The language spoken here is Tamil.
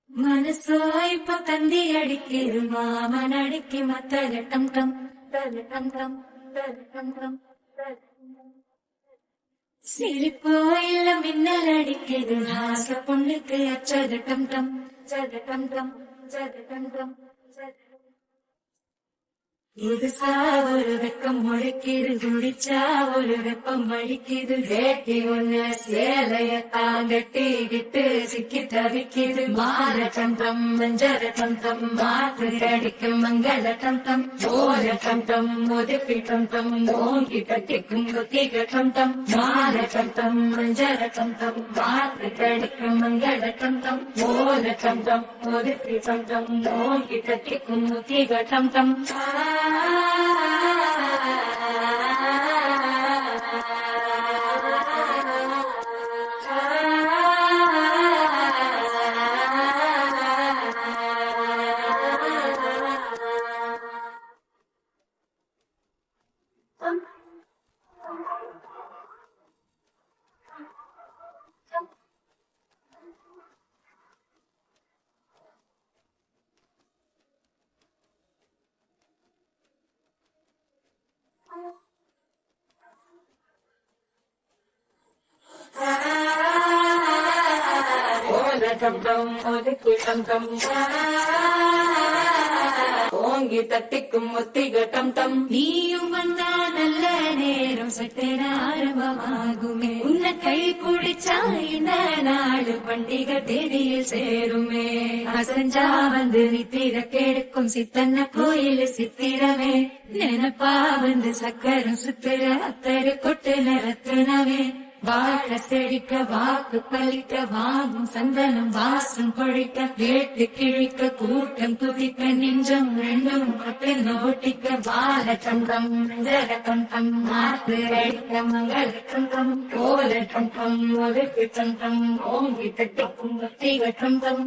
மனசோ இப்ப தந்தி அடிக்கிது மாமன் அடிக்கி மத்தல டம் டம் டம் டம் டம் டம். சிரிப்போ இல்ல மின்னல் அடிக்கிது ஆச பொண்ணுக்கு அச்சது டம் டம் டம் டம் டம் டம். புதுசா ஒரு வெக்கம் முழிக்கிது குடிச்சா ஒரு வெப்பம் வலிக்குது வேட்டி ஒண்ணு சேலைய தாங்கட்டிக்கிட்டு சிக்கி தவிக்குது மாற டம் மஞ்சர டம் மாற்று கடிக்கும் மங்கள டம் ஓர டம் ஒதுக்கி டம் ஓங்கி கட்டிக்கும் குத்திக டம் மாற டம் மஞ்சர டம் மாற்று கடிக்கும் மங்கள டம் ஓர டம் ஒதுக்கி டம் ஓங்கி கட்டிக்கும் குத்திக டம். ஓங்கி தட்டிக்கும் முத்திக டம் டம். நீயும் வந்தா நல்ல நேரம் சட்டென ஆரம்பமாகுமே உன்னை கை பிடிச்சா இந்த நாடு பண்டிகை தேதியில் சேருமே அசஞ்சா வந்து நித்திர கெடுக்கும் சித்தன்ன கோயில் சித்திரமே நினைப்பா வந்து சக்கரம் சுத்துற அத்தரு கொட்டு நிறத்துனவே வாழ செழிக்க வாக்கு பலிக்க வாங்கும் சந்தனம் வாசம் கொழிக்க வேட்டு கிழிக்க கூட்டம் துதிக்க நெஞ்சம் ரெண்டும் பட்டு ஓட்டிக்க வாழ சந்தம் ஜர கண்டம் மாத்து அடிக்க மங்கள சந்தம் கோல சந்தம் ஒதுக்கு சந்தம் ஓங்கி தட்டிக்கும் தீக சந்தம்.